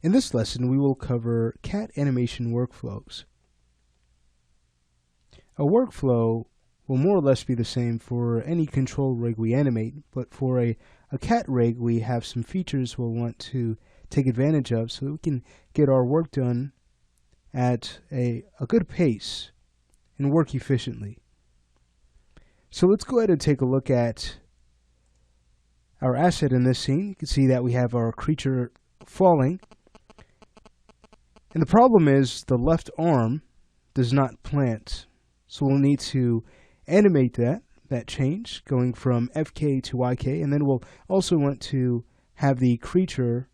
In this lesson, we will cover CAT animation workflows. A workflow will more or less be the same for any control rig we animate, but for a CAT rig, we have some features we'll want to take advantage of so that we can get our work done at a good pace and work efficiently. So let's go ahead and take a look at our asset in this scene. You can see that we have our creature falling. And the problem is the left arm does not plant. So we'll need to animate that change going from FK to IK, and then we'll also want to have the creature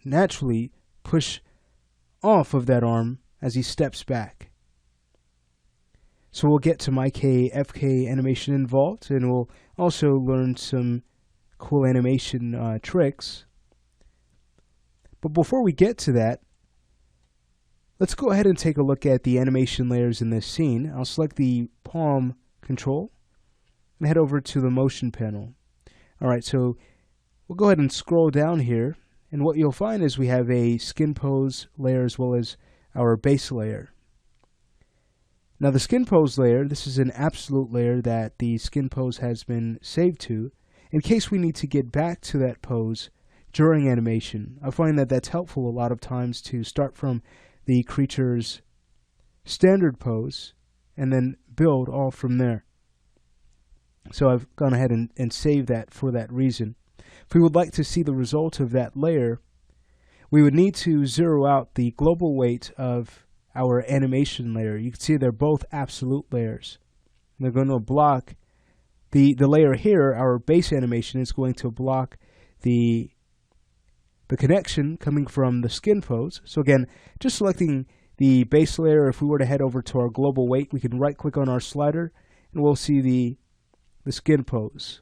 naturally push off of that arm as he steps back. So we'll get some IK, FK animation involved, and we'll also learn some cool animation tricks. But before we get to that, let's go ahead and take a look at the animation layers in this scene. I'll select the palm control and head over to the motion panel. Alright, so we'll go ahead and scroll down here, and what you'll find is we have a skin pose layer as well as our base layer. Now the skin pose layer, this is an absolute layer that the skin pose has been saved to in case we need to get back to that pose during animation. I find that that's helpful a lot of times to start from the creature's standard pose and then build all from there. So I've gone ahead and saved that for that reason. If we would like to see the result of that layer, we would need to zero out the global weight of our animation layer. You can see they're both absolute layers. They're going to block the layer here, our base animation, is going to block the connection coming from the skin pose. So again, just selecting the base layer, if we were to head over to our global weight, we can right click on our slider and we'll see the skin pose.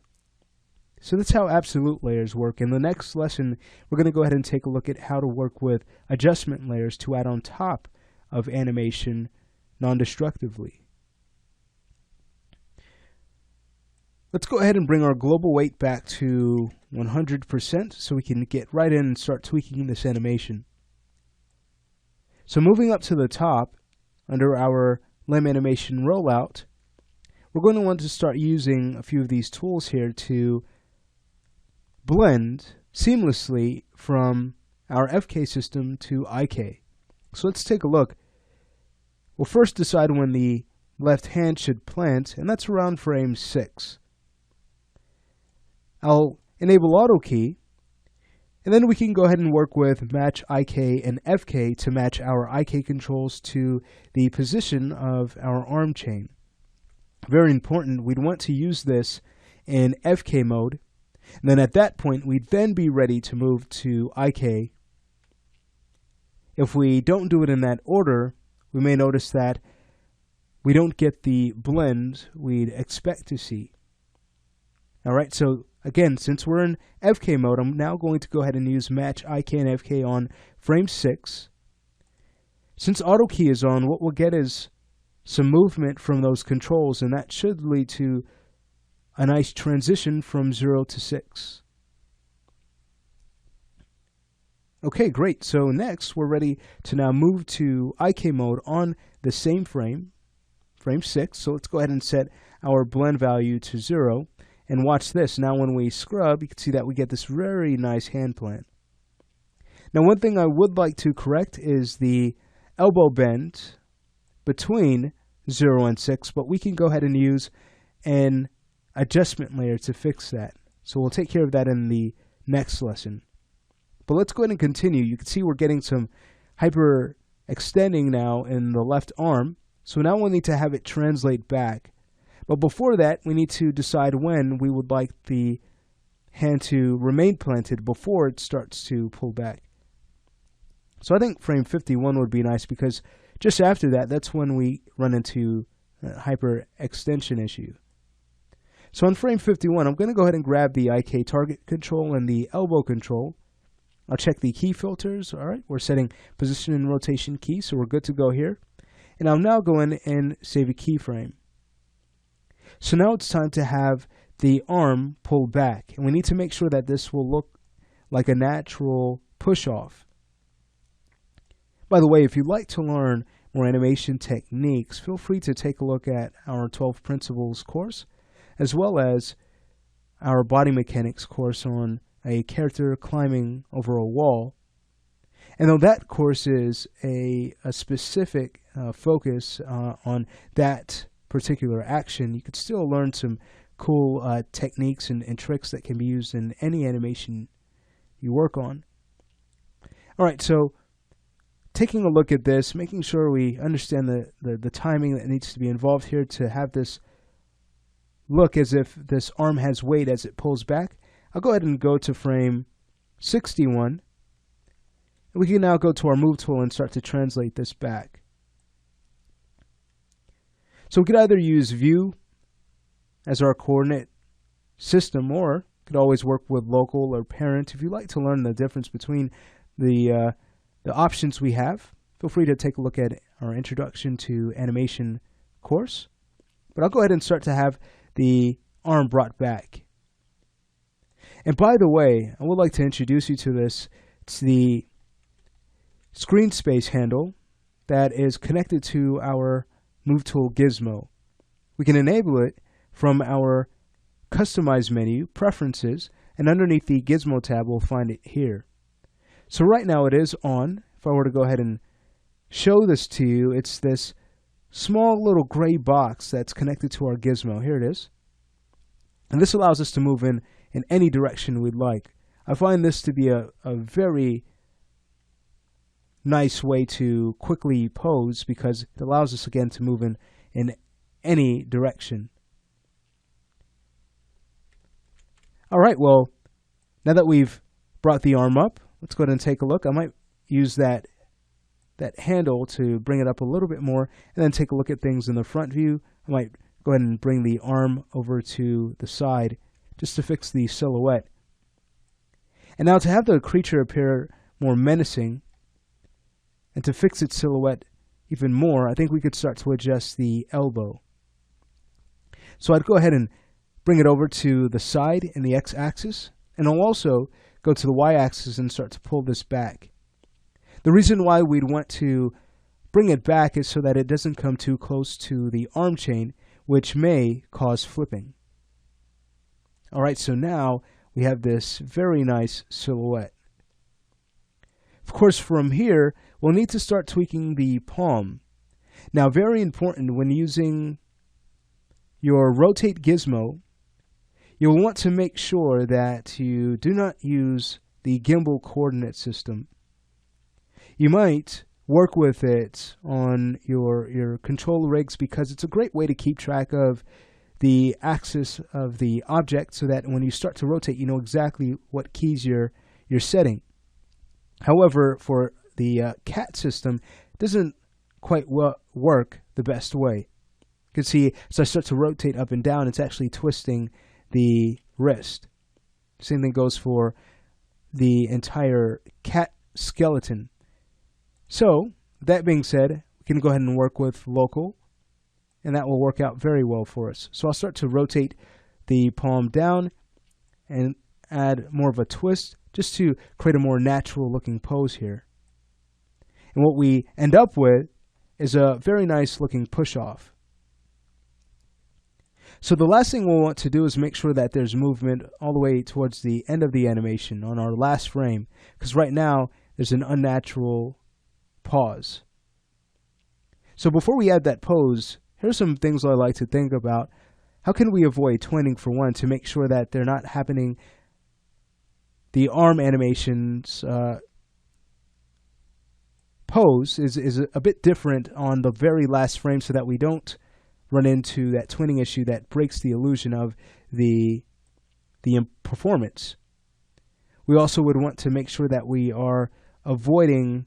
So that's how absolute layers work. In the next lesson, we're going to go ahead and take a look at how to work with adjustment layers to add on top of animation non-destructively. Let's go ahead and bring our global weight back to 100% so we can get right in and start tweaking this animation. So moving up to the top, under our limb animation rollout, we're going to want to start using a few of these tools here to blend seamlessly from our FK system to IK. So let's take a look. We'll first decide when the left hand should plant, and that's around frame 6. I'll enable auto key, and then we can go ahead and work with match IK and FK to match our IK controls to the position of our arm chain. Very important, we'd want to use this in FK mode, and then at that point we'd then be ready to move to IK. If we don't do it in that order, we may notice that we don't get the blend we'd expect to see. Alright, so again, since we're in FK mode, I'm now going to go ahead and use match IK and FK on frame 6. Since auto key is on, what we'll get is some movement from those controls, and that should lead to a nice transition from 0 to 6. Okay, great. So next, we're ready to now move to IK mode on the same frame, frame 6. So let's go ahead and set our blend value to 0. And watch this. Now when we scrub, you can see that we get this very nice hand plant. Now one thing I would like to correct is the elbow bend between 0 and 6, but we can go ahead and use an adjustment layer to fix that. So we'll take care of that in the next lesson. But let's go ahead and continue. You can see we're getting some hyper extending now in the left arm. So now we'll need to have it translate back. But before that, we need to decide when we would like the hand to remain planted before it starts to pull back. So I think frame 51 would be nice because just after that, that's when we run into a hyperextension issue. So on frame 51, I'm going to go ahead and grab the IK target control and the elbow control. I'll check the key filters. All right, we're setting position and rotation key, so we're good to go here. And I'll now go in and save a keyframe. So now it's time to have the arm pull back, and we need to make sure that this will look like a natural push-off. By the way, if you'd like to learn more animation techniques, feel free to take a look at our 12 Principles course, as well as our Body Mechanics course on a character climbing over a wall. And though that course is a specific focus on that particular action, you could still learn some cool techniques and tricks that can be used in any animation you work on. All right, so taking a look at this, making sure we understand the timing that needs to be involved here to have this look as if this arm has weight as it pulls back. I'll go ahead and go to frame 61. We can now go to our move tool and start to translate this back. So we could either use view as our coordinate system, or could always work with local or parent. If you'd like to learn the difference between the options we have, feel free to take a look at our Introduction to Animation course. But I'll go ahead and start to have the arm brought back. And by the way, I would like to introduce you to this. It's the screen space handle that is connected to our Move Tool gizmo. We can enable it from our Customize menu, Preferences, and underneath the Gizmo tab, we'll find it here. So right now it is on. If I were to go ahead and show this to you, it's this small little gray box that's connected to our gizmo. Here it is. And this allows us to move in any direction we'd like. I find this to be a very nice way to quickly pose because it allows us again to move in any direction. All right, well, now that we've brought the arm up, let's go ahead and take a look. I might use that handle to bring it up a little bit more and then take a look at things in the front view. I might go ahead and bring the arm over to the side just to fix the silhouette. And now to have the creature appear more menacing and to fix its silhouette even more, I think we could start to adjust the elbow. So I'd go ahead and bring it over to the side in the x-axis, and I'll also go to the y-axis and start to pull this back. The reason why we'd want to bring it back is so that it doesn't come too close to the arm chain, which may cause flipping. All right, so now we have this very nice silhouette. Of course, from here, we'll need to start tweaking the palm. Now, very important when using your rotate gizmo, you'll want to make sure that you do not use the gimbal coordinate system. You might work with it on your control rigs because it's a great way to keep track of the axis of the object so that when you start to rotate, you know exactly what keys you're setting. However, for the CAT system, it doesn't quite work the best way. You can see as I start to rotate up and down, it's actually twisting the wrist. Same thing goes for the entire cat skeleton. So, that being said, we can go ahead and work with local, and that will work out very well for us. So I'll start to rotate the palm down and add more of a twist just to create a more natural looking pose here. And what we end up with is a very nice looking push-off. So the last thing we'll want to do is make sure that there's movement all the way towards the end of the animation on our last frame, because right now there's an unnatural pause. So before we add that pose, here's some things I like to think about. How can we avoid twinning for one to make sure that they're not happening, the arm animations pose is a bit different on the very last frame so that we don't run into that twinning issue that breaks the illusion of the performance. We also would want to make sure that we are avoiding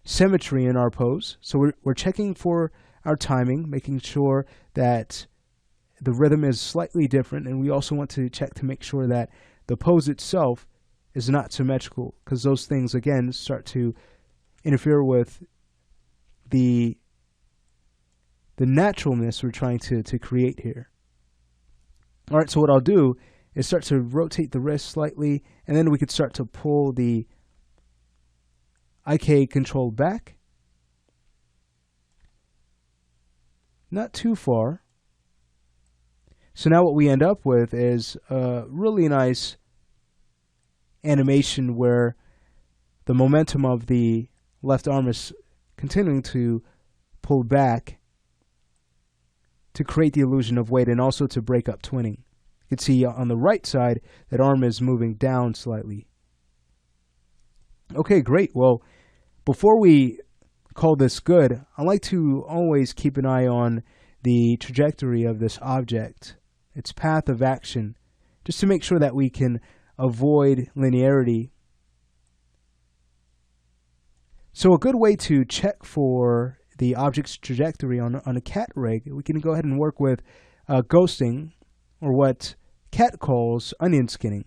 symmetry in our pose. So we're checking for our timing, making sure that the rhythm is slightly different, and we also want to check to make sure that the pose itself is not symmetrical, because those things again start to interfere with the naturalness we're trying to create here. All right, so what I'll do is start to rotate the wrist slightly, and then we could start to pull the IK control back. Not too far. So now what we end up with is a really nice animation where the momentum of the left arm is continuing to pull back to create the illusion of weight and also to break up twinning. You can see on the right side that arm is moving down slightly. Okay, great. Well, before we call this good, I like to always keep an eye on the trajectory of this object, its path of action, just to make sure that we can avoid linearity. So a good way to check for the object's trajectory on a cat rig, we can go ahead and work with ghosting, or what CAT calls onion skinning.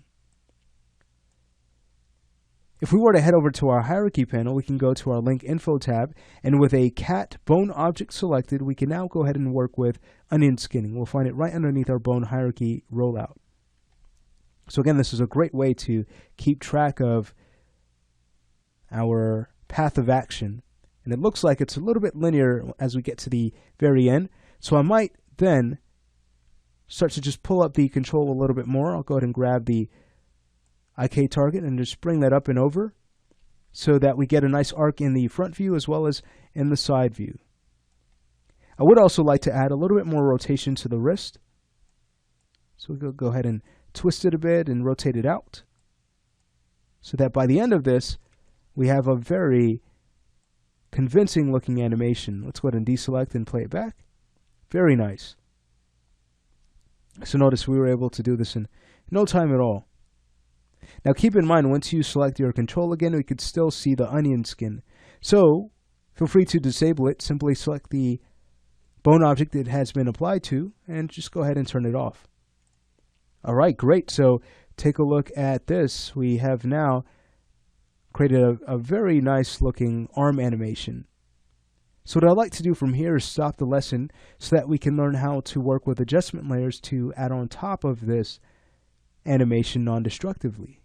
If we were to head over to our hierarchy panel, we can go to our link info tab, and with a cat bone object selected, we can now go ahead and work with onion skinning. We'll find it right underneath our bone hierarchy rollout. So again, this is a great way to keep track of our path of action. And it looks like it's a little bit linear as we get to the very end. So I might then start to just pull up the control a little bit more. I'll go ahead and grab the IK target and just bring that up and over so that we get a nice arc in the front view as well as in the side view. I would also like to add a little bit more rotation to the wrist. So we'll go ahead and twist it a bit and rotate it out so that by the end of this, we have a very convincing looking animation. Let's go ahead and deselect and play it back. Very nice. So notice we were able to do this in no time at all. Now keep in mind, once you select your control again, we could still see the onion skin. So feel free to disable it. Simply select the bone object it has been applied to and just go ahead and turn it off. Alright, great. So take a look at this. We have now created a very nice looking arm animation. So what I'd like to do from here is stop the lesson so that we can learn how to work with adjustment layers to add on top of this animation non-destructively.